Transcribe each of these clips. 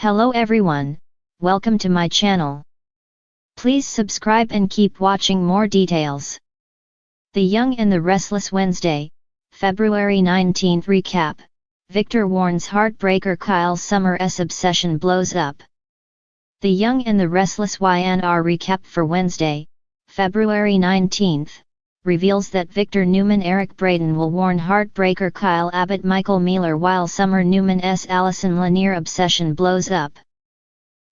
Hello everyone, welcome to my channel. Please subscribe and keep watching more details. The Young and the Restless Wednesday, February 19 recap. Victor warns Heartbreaker Kyle Summer's obsession blows up. The Young and the Restless YNR recap for Wednesday, February 19, reveals that Victor Newman Eric Braden will warn Heartbreaker Kyle Abbott Michael Mealer while Summer Newman's Allison Lanier obsession blows up.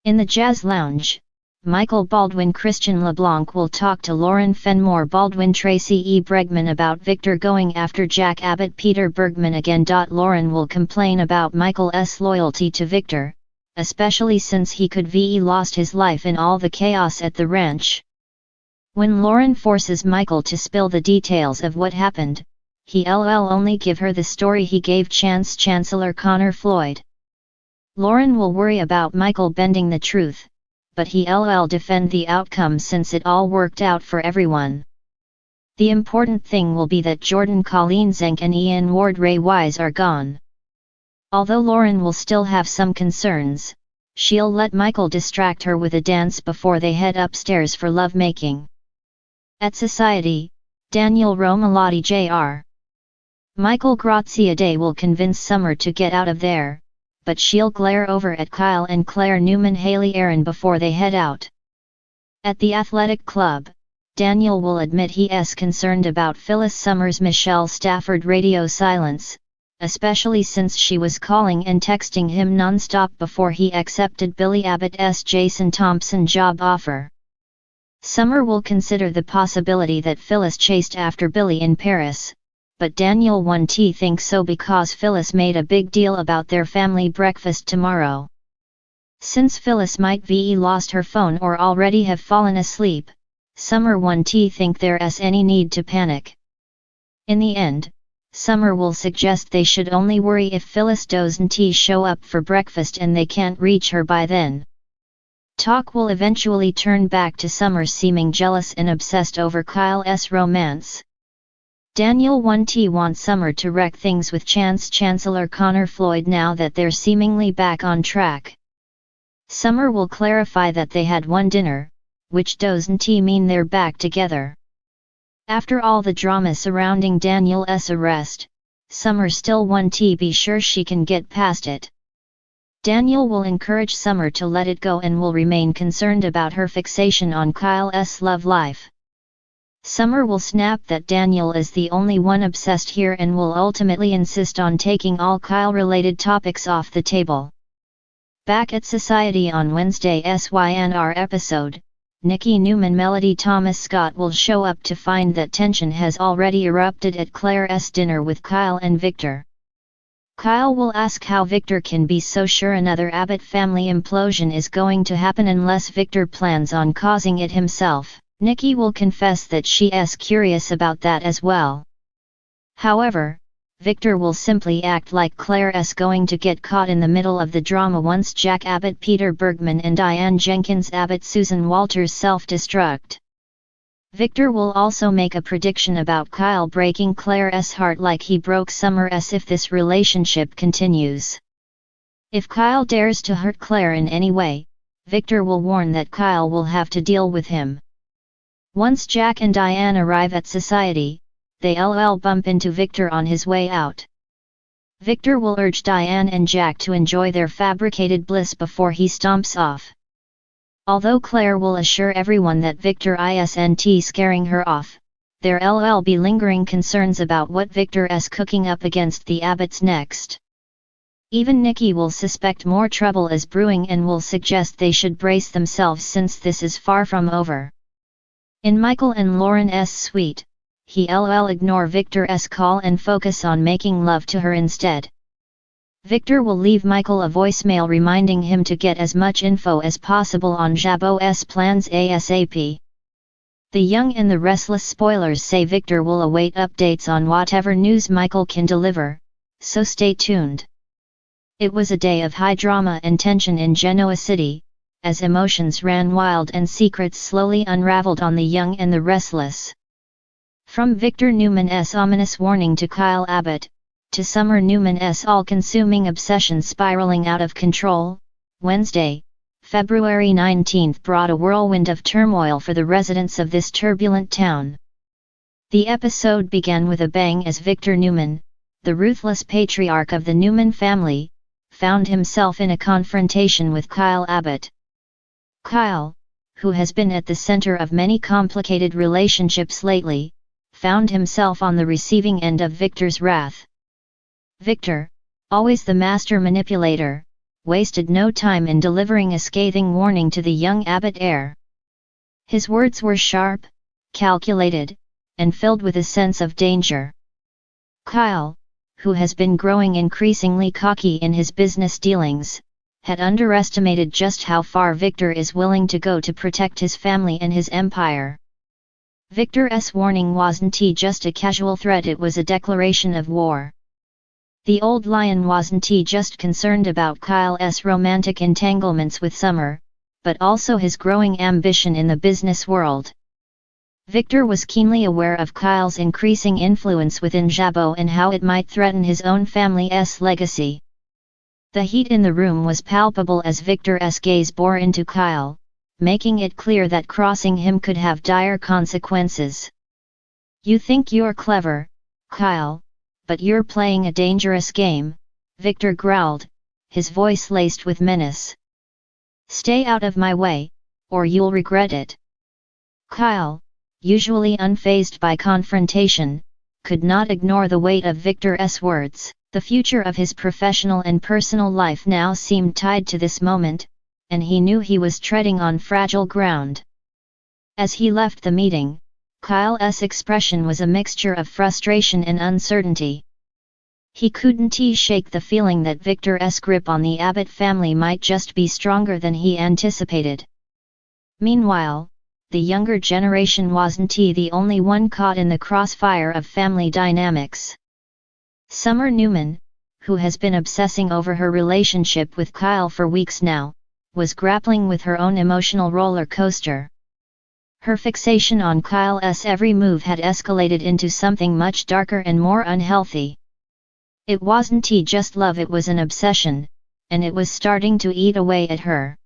In the Jazz Lounge, Michael Baldwin Christian LeBlanc will talk to Lauren Fenmore Baldwin Tracy E. Bregman about Victor going after Jack Abbott Peter Bergman again. Lauren will complain about Michael's loyalty to Victor, especially since he could ve lost his life in all the chaos at the ranch. When Lauren forces Michael to spill the details of what happened, he'll only give her the story he gave Chancellor Connor Floyd. Lauren will worry about Michael bending the truth, but he'll defend the outcome since it all worked out for everyone. The important thing will be that Jordan Colleen Zenk and Ian Ward Ray Wise are gone. Although Lauren will still have some concerns, she'll let Michael distract her with a dance before they head upstairs for lovemaking. At Society, Daniel Romalotti Jr. Michael Graziadei will convince Summer to get out of there, but she'll glare over at Kyle and Claire Newman Haley Aaron before they head out. At the athletic club, Daniel will admit he's concerned about Phyllis Summers' Michelle Stafford radio silence, especially since she was calling and texting him non-stop before he accepted Billy Abbott's Jason Thompson job offer. Summer will consider the possibility that Phyllis chased after Billy in Paris, but Daniel 1T thinks so because Phyllis made a big deal about their family breakfast tomorrow. Since Phyllis might ve lost her phone or already have fallen asleep, Summer 1T think there's any need to panic. In the end, Summer will suggest they should only worry if Phyllis doesn't show up for breakfast and they can't reach her by then. Talk will eventually turn back to Summer seeming jealous and obsessed over Kyle's romance. Daniel 1T wants Summer to wreck things with Chancellor Connor Floyd now that they're seemingly back on track. Summer will clarify that they had one dinner, which doesn't mean they're back together. After all the drama surrounding Daniel's arrest, Summer still 1T be sure she can get past it. Daniel will encourage Summer to let it go and will remain concerned about her fixation on Kyle's love life. Summer will snap that Daniel is the only one obsessed here and will ultimately insist on taking all Kyle-related topics off the table. Back at Society on Wednesday's YNR episode, Nikki Newman Melody Thomas Scott will show up to find that tension has already erupted at Claire's dinner with Kyle and Victor. Kyle will ask how Victor can be so sure another Abbott family implosion is going to happen unless Victor plans on causing it himself. Nikki will confess that she's curious about that as well. However, Victor will simply act like Claire's going to get caught in the middle of the drama once Jack Abbott Peter Bergman and Diane Jenkins Abbott Susan Walters self-destruct. Victor will also make a prediction about Kyle breaking Claire's heart like he broke Summer's if this relationship continues. If Kyle dares to hurt Claire in any way, Victor will warn that Kyle will have to deal with him. Once Jack and Diane arrive at Society, they'll bump into Victor on his way out. Victor will urge Diane and Jack to enjoy their fabricated bliss before he stomps off. Although Claire will assure everyone that Victor isn't scaring her off, there'll be lingering concerns about what Victor's cooking up against the Abbotts next. Even Nikki will suspect more trouble is brewing and will suggest they should brace themselves since this is far from over. In Michael and Lauren's suite, he'll ignore Victor's call and focus on making love to her instead. Victor will leave Michael a voicemail reminding him to get as much info as possible on Jabot's plans ASAP. The Young and the Restless spoilers say Victor will await updates on whatever news Michael can deliver, so stay tuned. It was a day of high drama and tension in Genoa City, as emotions ran wild and secrets slowly unraveled on the Young and the Restless. From Victor Newman's ominous warning to Kyle Abbott, to Summer Newman's all-consuming obsession spiraling out of control, Wednesday, February 19 brought a whirlwind of turmoil for the residents of this turbulent town. The episode began with a bang as Victor Newman, the ruthless patriarch of the Newman family, found himself in a confrontation with Kyle Abbott. Kyle, who has been at the center of many complicated relationships lately, found himself on the receiving end of Victor's wrath. Victor, always the master manipulator, wasted no time in delivering a scathing warning to the young Abbott heir. His words were sharp, calculated, and filled with a sense of danger. Kyle, who has been growing increasingly cocky in his business dealings, had underestimated just how far Victor is willing to go to protect his family and his empire. Victor's warning wasn't just a casual threat, it was a declaration of war. The old lion wasn't just concerned about Kyle's romantic entanglements with Summer, but also his growing ambition in the business world. Victor was keenly aware of Kyle's increasing influence within Jabot and how it might threaten his own family's legacy. The heat in the room was palpable as Victor's gaze bore into Kyle, making it clear that crossing him could have dire consequences. "You think you're clever, Kyle, but you're playing a dangerous game," Victor growled, his voice laced with menace. "Stay out of my way, or you'll regret it." Kyle, usually unfazed by confrontation, could not ignore the weight of Victor's words. The future of his professional and personal life now seemed tied to this moment, and he knew he was treading on fragile ground. As he left the meeting, Kyle's expression was a mixture of frustration and uncertainty. He couldn't shake the feeling that Victor's grip on the Abbott family might just be stronger than he anticipated. Meanwhile, the younger generation wasn't the only one caught in the crossfire of family dynamics. Summer Newman, who has been obsessing over her relationship with Kyle for weeks now, was grappling with her own emotional roller coaster. Her fixation on Kyle's every move had escalated into something much darker and more unhealthy. It wasn't just love, it was an obsession, and it was starting to eat away at her.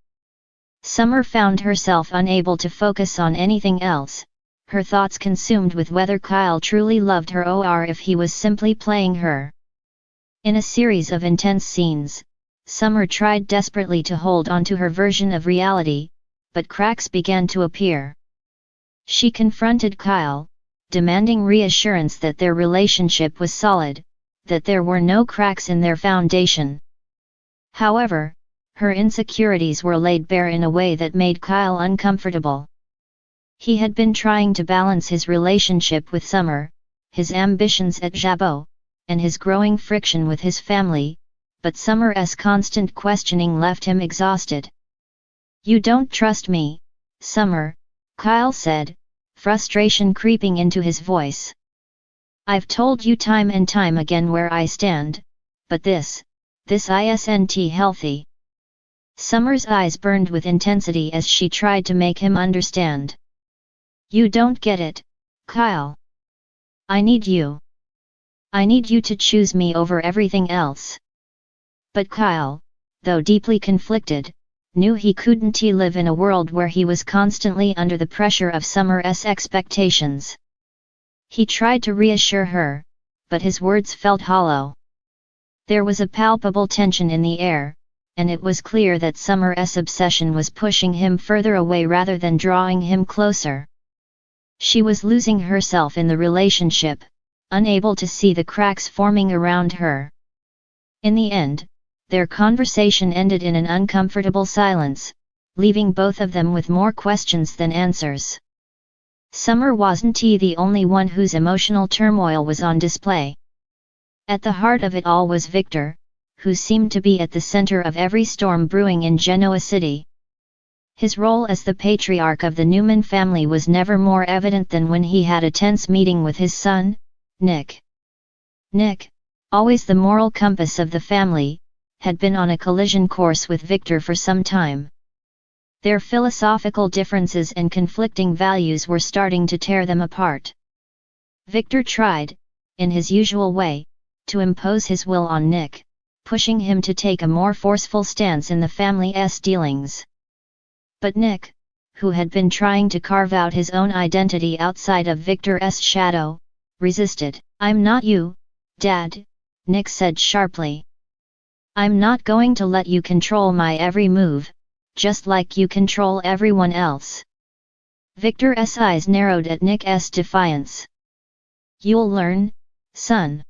Summer found herself unable to focus on anything else, her thoughts consumed with whether Kyle truly loved her or if he was simply playing her. In a series of intense scenes, Summer tried desperately to hold on to her version of reality, but cracks began to appear. She confronted Kyle, demanding reassurance that their relationship was solid, that there were no cracks in their foundation. However, her insecurities were laid bare in a way that made Kyle uncomfortable. He had been trying to balance his relationship with Summer, his ambitions at Jabot, and his growing friction with his family, but Summer's constant questioning left him exhausted. "You don't trust me, Summer," Kyle said, frustration creeping into his voice. "I've told you time and time again where I stand, but this isn't healthy." Summer's eyes burned with intensity as she tried to make him understand. "You don't get it, Kyle. I need you. I need you to choose me over everything else." But Kyle, though deeply conflicted, knew he couldn't live in a world where he was constantly under the pressure of Summer's expectations. He tried to reassure her, but his words felt hollow. There was a palpable tension in the air, and it was clear that Summer's obsession was pushing him further away rather than drawing him closer. She was losing herself in the relationship, unable to see the cracks forming around her. In the end, their conversation ended in an uncomfortable silence, leaving both of them with more questions than answers. Summer wasn't the only one whose emotional turmoil was on display. At the heart of it all was Victor, who seemed to be at the center of every storm brewing in Genoa City. His role as the patriarch of the Newman family was never more evident than when he had a tense meeting with his son, Nick. Nick, always the moral compass of the family, had been on a collision course with Victor for some time. Their philosophical differences and conflicting values were starting to tear them apart. Victor tried, in his usual way, to impose his will on Nick, pushing him to take a more forceful stance in the family's dealings. But Nick, who had been trying to carve out his own identity outside of Victor's shadow, resisted. "I'm not you, Dad," Nick said sharply. "I'm not going to let you control my every move, just like you control everyone else." Victor's eyes narrowed at Nick's defiance. "You'll learn, son.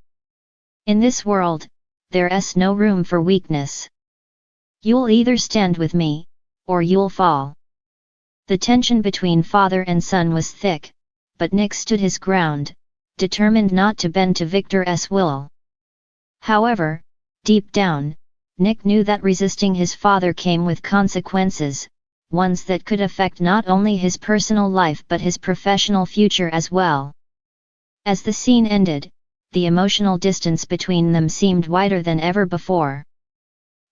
In this world, there's no room for weakness. You'll either stand with me, or you'll fall." The tension between father and son was thick, but Nick stood his ground, determined not to bend to Victor's will. However, deep down, Nick knew that resisting his father came with consequences, ones that could affect not only his personal life but his professional future as well. As the scene ended, the emotional distance between them seemed wider than ever before.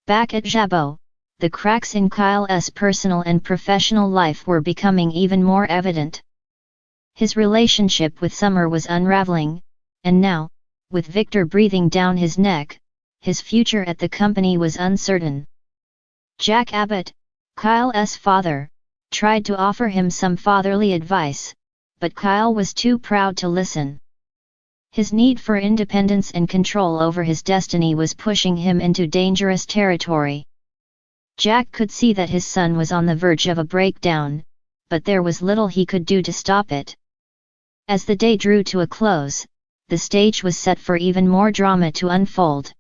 Back at Jabo, the cracks in Kyle's personal and professional life were becoming even more evident. His relationship with Summer was unraveling, and now, with Victor breathing down his neck, his future at the company was uncertain. Jack Abbott, Kyle's father, tried to offer him some fatherly advice, but Kyle was too proud to listen. His need for independence and control over his destiny was pushing him into dangerous territory. Jack could see that his son was on the verge of a breakdown, but there was little he could do to stop it. As the day drew to a close, the stage was set for even more drama to unfold.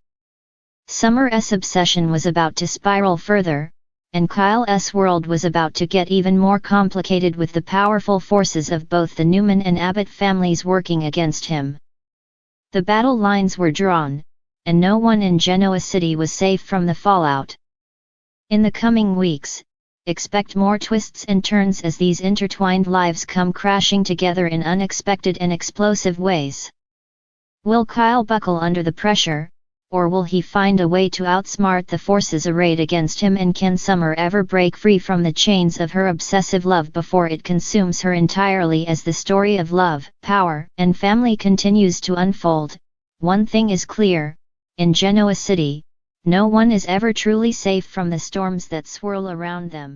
Summer's obsession was about to spiral further, and Kyle's world was about to get even more complicated with the powerful forces of both the Newman and Abbott families working against him. The battle lines were drawn, and no one in Genoa City was safe from the fallout. In the coming weeks, expect more twists and turns as these intertwined lives come crashing together in unexpected and explosive ways. Will Kyle buckle under the pressure, or will he find a way to outsmart the forces arrayed against him, and can Summer ever break free from the chains of her obsessive love before it consumes her entirely? As the story of love, power, and family continues to unfold, one thing is clear: in Genoa City, no one is ever truly safe from the storms that swirl around them.